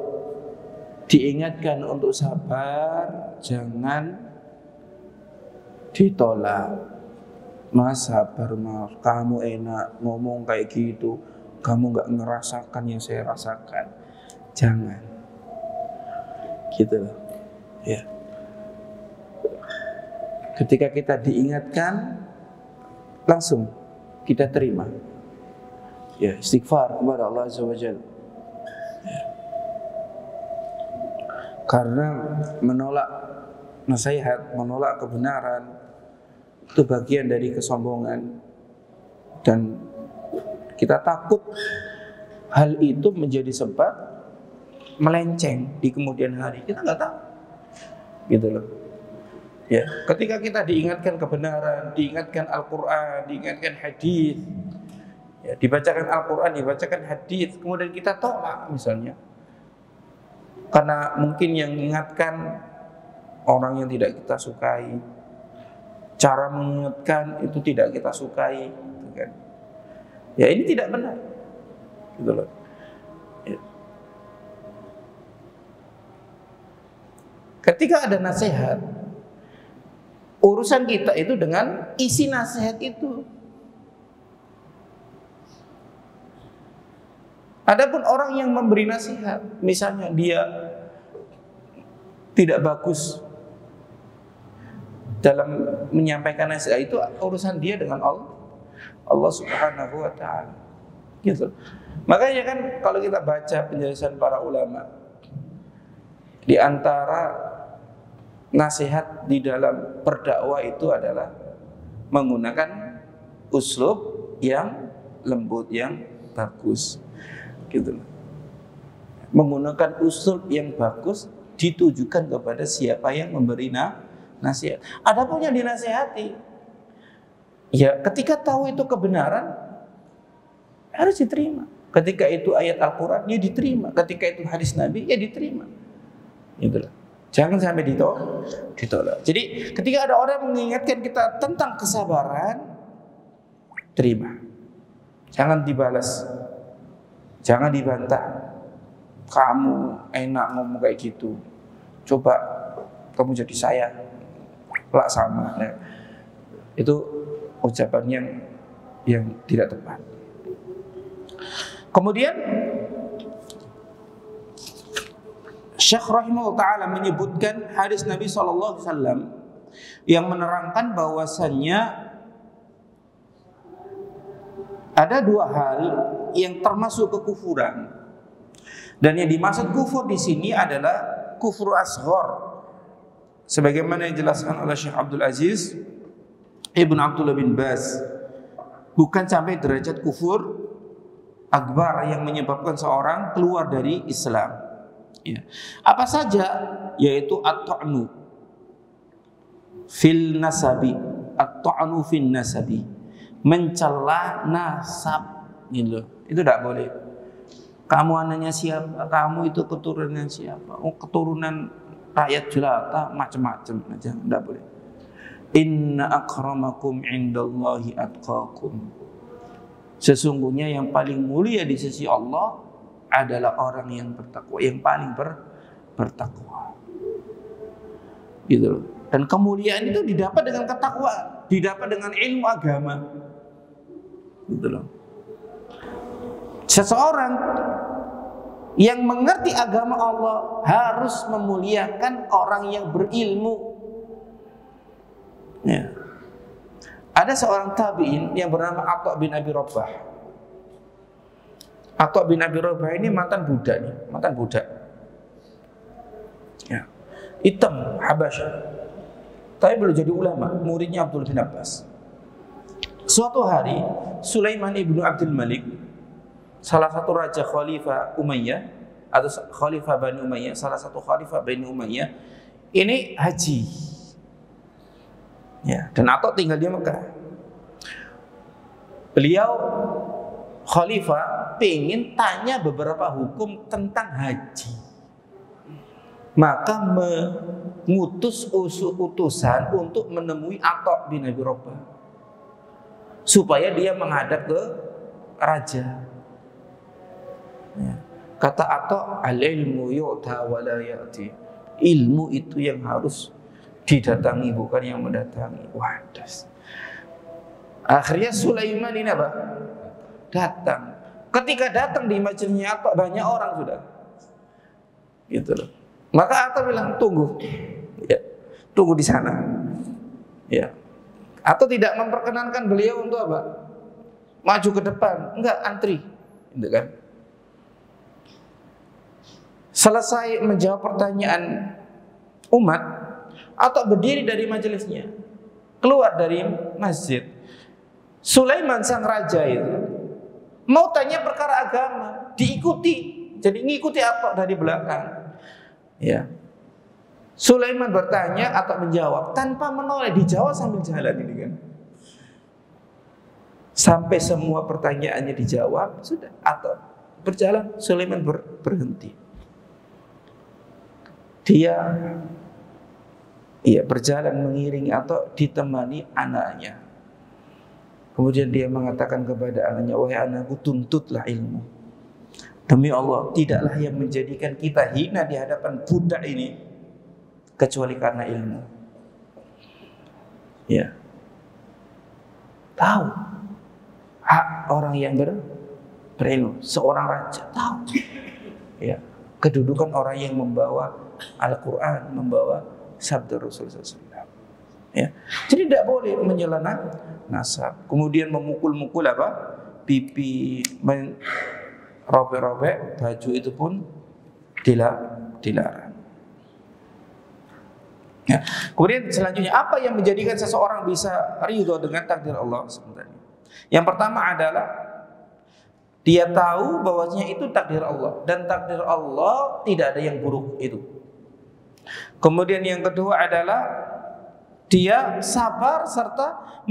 Speaker 2: diingatkan untuk sabar, jangan ditolak. Mas, sabar mas, kamu enak ngomong kayak gitu, kamu gak ngerasakan yang saya rasakan. Jangan. Gitu loh. Ya. Ketika kita diingatkan, langsung kita terima. Ya, istighfar kepada Allah Azza wa Jalla. Ya. Karena menolak nasihat, menolak kebenaran itu bagian dari kesombongan, dan kita takut hal itu menjadi sebab melenceng di kemudian hari. Kita nggak tahu, gitu loh. Ya, ketika kita diingatkan kebenaran, diingatkan Al-Quran, diingatkan hadis, ya, dibacakan Al-Quran, dibacakan hadis, kemudian kita tolak misalnya, karena mungkin yang mengingatkan orang yang tidak kita sukai, cara mengingatkan itu tidak kita sukai, gitu kan? Ya, ini tidak benar, gitu loh. Ya. Ketika ada nasihat, urusan kita itu dengan isi nasihat itu. Adapun orang yang memberi nasihat, misalnya dia tidak bagus dalam menyampaikan nasihat, itu urusan dia dengan Allah Subhanahu wa taala. Gitu. Makanya kan kalau kita baca penjelasan para ulama, di antara nasihat di dalam berdakwah itu adalah menggunakan uslub yang lembut, yang bagus. Gitu. Menggunakan uslub yang bagus ditujukan kepada siapa yang memberi nasihat. Adapun yang dinasihati, ya ketika tahu itu kebenaran harus diterima. Ketika itu ayat Al-Quran, ya diterima. Ketika itu hadis Nabi, ya diterima. Itulah. Jangan sampai ditolak. Jadi ketika ada orang mengingatkan kita tentang kesabaran, terima. Jangan dibalas, jangan dibantah. Kamu enak ngomong kayak gitu, coba kamu jadi saya. Lak sama, ya. Itu ucapan yang tidak tepat. Kemudian Syekh rahimahullah ta'ala menyebutkan hadis Nabi SAW yang menerangkan bahwasannya ada 2 hal yang termasuk kekufuran, dan yang dimaksud kufur di sini adalah kufur asghar. Sebagaimana yang dijelaskan oleh Syekh Abdul Aziz Ibn Abdullah bin Baz, bukan sampai derajat kufur akbar yang menyebabkan seorang keluar dari Islam. Ya. Apa saja? Yaitu at-ta'nu fil nasabi, at-ta'nu fil nasabi, mencela nasab, gitu. Itu tidak boleh. Kamu anaknya siapa? Kamu itu keturunan siapa? Oh, keturunan rakyat jelata, macam-macam aja, tidak boleh. Inna akramakum indallahi atqakum. Sesungguhnya yang paling mulia di sisi Allah adalah orang yang bertakwa, yang paling bertakwa. Gitu loh. Dan kemuliaan itu didapat dengan ketakwaan, didapat dengan ilmu agama. Gitu loh. Seseorang yang mengerti agama Allah harus memuliakan orang yang berilmu. Ya. Ada seorang tabi'in yang bernama Atha bin Abi Rabah. Atha bin Abi Rabah ini mantan budak nih, mantan budak. Ya. Hitam Habasyah. Tapi belum jadi ulama, muridnya Abdul bin Abbas. Suatu hari Sulaiman ibnu Abdul Malik, salah satu raja khalifah Umayyah atau khalifah Bani Umayyah, salah satu khalifah Bani Umayyah, ini haji. Ya, dan Atha tinggal di Mekah. Beliau khalifah pengen tanya beberapa hukum tentang haji. Maka mengutus utusan untuk menemui Atha bin Abi Rabah supaya dia menghadap ke raja. Ya. Kata Atha, al-ilmu yu'ta wa la ya'ti. Ilmu itu yang harus didatangi, bukan yang mendatangi. Wadas. Akhirnya Sulaiman ini apa? Datang. Ketika datang di majelisnya Atha, banyak orang sudah. Gitu loh. Maka Atha bilang, tunggu. Ya, tunggu di sana. Ya. Atau tidak memperkenankan beliau untuk apa? Maju ke depan. Enggak, antri. Gitu kan? Selesai menjawab pertanyaan umat, Atha berdiri dari majelisnya, keluar dari masjid. Sulaiman sang raja itu mau tanya perkara agama, diikuti. Jadi ngikuti Atha dari belakang. Ya. Sulaiman bertanya, Atha menjawab tanpa menoleh, dijawab sambil jalan ini kan. Sampai semua pertanyaannya dijawab, sudah Atha berjalan, Sulaiman berhenti. Dia berjalan mengiringi Atha ditemani anaknya. Kemudian dia mengatakan kepada anaknya, wahai anakku, tuntutlah ilmu. Demi Allah, tidaklah yang menjadikan kita hina di hadapan budak ini kecuali karena ilmu. Ya, tahu hak orang yang berilmu. Seorang raja tahu, ya, kedudukan orang yang membawa Al-Quran, membawa sabda Rasulullah SAW. Ya, jadi tidak boleh menyela nasab. Kemudian memukul-mukul apa? Pipi, robek-robek baju itu pun dilarang. Ya. Kemudian selanjutnya, apa yang menjadikan seseorang bisa ridho dengan takdir Allah sebenarnya? Yang pertama adalah dia tahu bahwasanya itu takdir Allah, dan takdir Allah tidak ada yang buruk itu. Kemudian yang kedua adalah dia sabar serta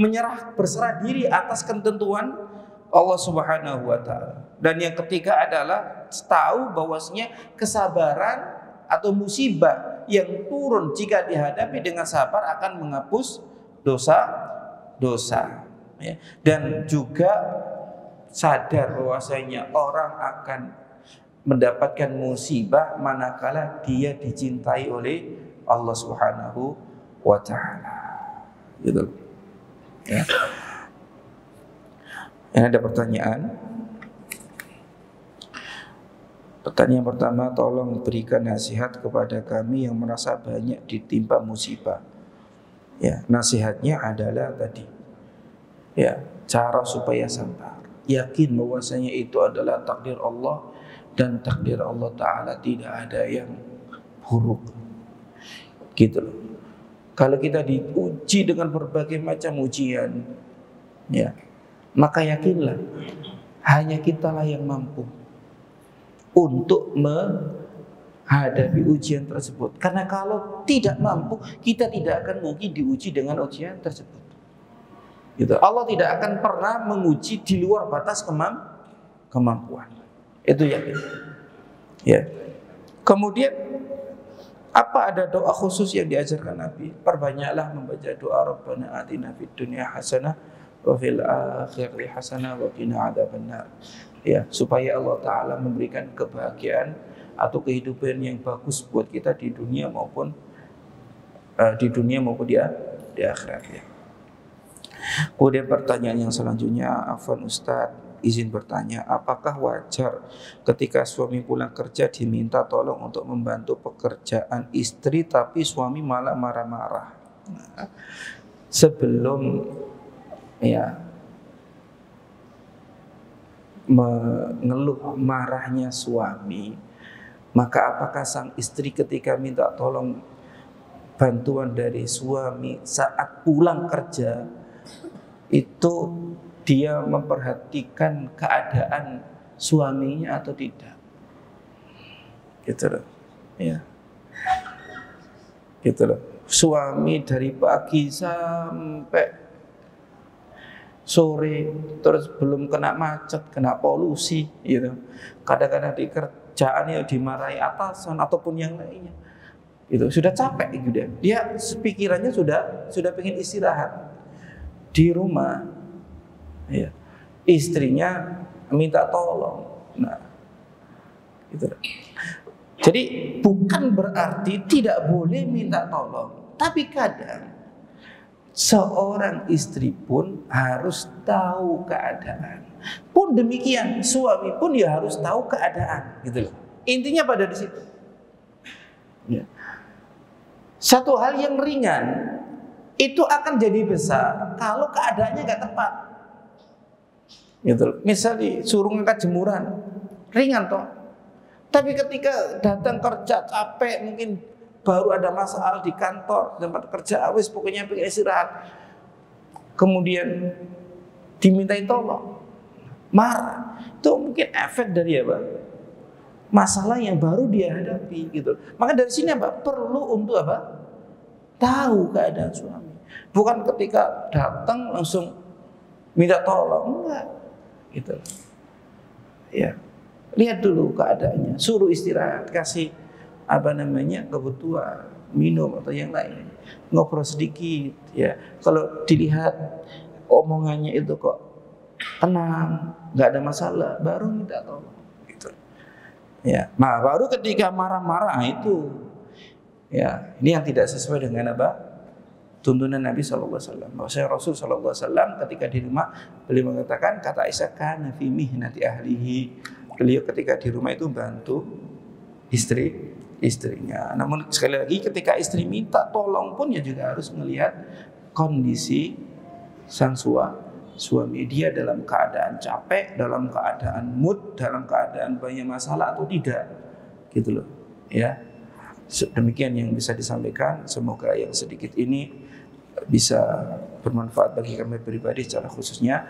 Speaker 2: berserah diri atas ketentuan Allah Subhanahu wa taala. Dan yang ketiga adalah tahu bahwasanya kesabaran atau musibah yang turun jika dihadapi dengan sabar akan menghapus dosa-dosa. Ya. Dan juga sadar bahwasanya orang akan mendapatkan musibah manakala dia dicintai oleh Allah Subhanahu wa taala. Gitu. Ya. Ini ada pertanyaan. Pertanyaan pertama, tolong berikan nasihat kepada kami yang merasa banyak ditimpa musibah. Ya, nasihatnya adalah tadi. Ya, cara supaya sabar. Yakin bahwasanya itu adalah takdir Allah, dan takdir Allah Ta'ala tidak ada yang buruk. Gitu loh. Kalau kita diuji dengan berbagai macam ujian, ya, maka yakinlah hanya kitalah yang mampu untuk menghadapi ujian tersebut. Karena kalau tidak mampu, kita tidak akan mungkin diuji dengan ujian tersebut. Gitu. Allah tidak akan pernah menguji di luar batas kemampuan. Itu yakin. Ya. Kemudian apa ada doa khusus yang diajarkan Nabi? Perbanyaklah membaca doa Rabbana atina fid dunya hasanah wa fil akhirati hasanah wa qina adzabannar. Ya, supaya Allah Ta'ala memberikan kebahagiaan atau kehidupan yang bagus buat kita di dunia maupun di akhirat. Ya. Kemudian pertanyaan yang selanjutnya, afwan Ustaz, izin bertanya, apakah wajar ketika suami pulang kerja diminta tolong untuk membantu pekerjaan istri tapi suami malah marah-marah? Nah, sebelum mengeluh marahnya suami, maka apakah sang istri ketika minta tolong bantuan dari suami saat pulang kerja itu dia memperhatikan keadaan suaminya atau tidak? Gitu loh. Ya. Gitu loh. Suami dari pagi sampai sore, terus belum kena macet, kena polusi, gitu. Kadang-kadang di kerjaan ya dimarahi atasan ataupun yang lainnya. Itu sudah capek gitu dia pikirannya sudah pengen istirahat di rumah, ya. Istrinya minta tolong. Nah, itu. Jadi bukan berarti tidak boleh minta tolong, tapi kadang seorang istri pun harus tahu keadaan. Pun demikian suami pun ya harus tahu keadaan, gitu loh. Intinya pada di situ. Ya. Satu hal yang ringan itu akan jadi besar kalau keadaannya nggak tepat. Gitu. Misalnya suruh ngangkat jemuran, ringan toh. Tapi ketika datang kerja capek, mungkin baru ada masalah di kantor, tempat kerja, wis pokoknya pengen istirahat. Kemudian dimintai tolong, marah. Itu mungkin efek dari apa? Masalah yang baru dia hadapi gitu. Maka dari sini apa? Perlu untuk apa? Tahu keadaan suami. Bukan ketika datang langsung minta tolong, enggak. Gitu. Ya. Lihat dulu keadaannya, suruh istirahat, kasih kebutuhan, minum atau yang lain. Ngobrol sedikit ya. Kalau dilihat omongannya itu kok tenang, enggak ada masalah, baru minta tolong. Ya, nah baru ketika marah-marah itu, ya ini yang tidak sesuai dengan apa? Tuntunan Nabi SAW. Bahwasanya Rasul SAW ketika di rumah beliau mengatakan, kata Aisyah, kana fi mihnati ahlihi. Beliau ketika di rumah itu bantu istrinya. Namun sekali lagi ketika istri minta tolong pun ya juga harus melihat kondisi sang suami, dia dalam keadaan capek, dalam keadaan mood, dalam keadaan banyak masalah atau tidak, gitu loh, ya. Demikian yang bisa disampaikan. Semoga yang sedikit ini bisa bermanfaat bagi kami pribadi secara khususnya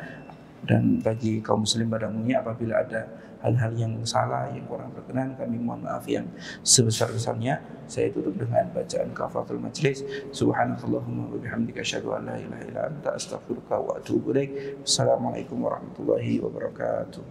Speaker 2: dan bagi kaum muslim pada umumnya. Apabila ada hal-hal yang salah, yang kurang berkenan, kami mohon maaf yang sebesar-besarnya. Saya tutup dengan bacaan kafaratul majlis. Subhanakallahumma wa bihamdika asyhadu an la ilaha illa anta astaghfiruka wa atubu ilaik. Assalamualaikum warahmatullahi wabarakatuh.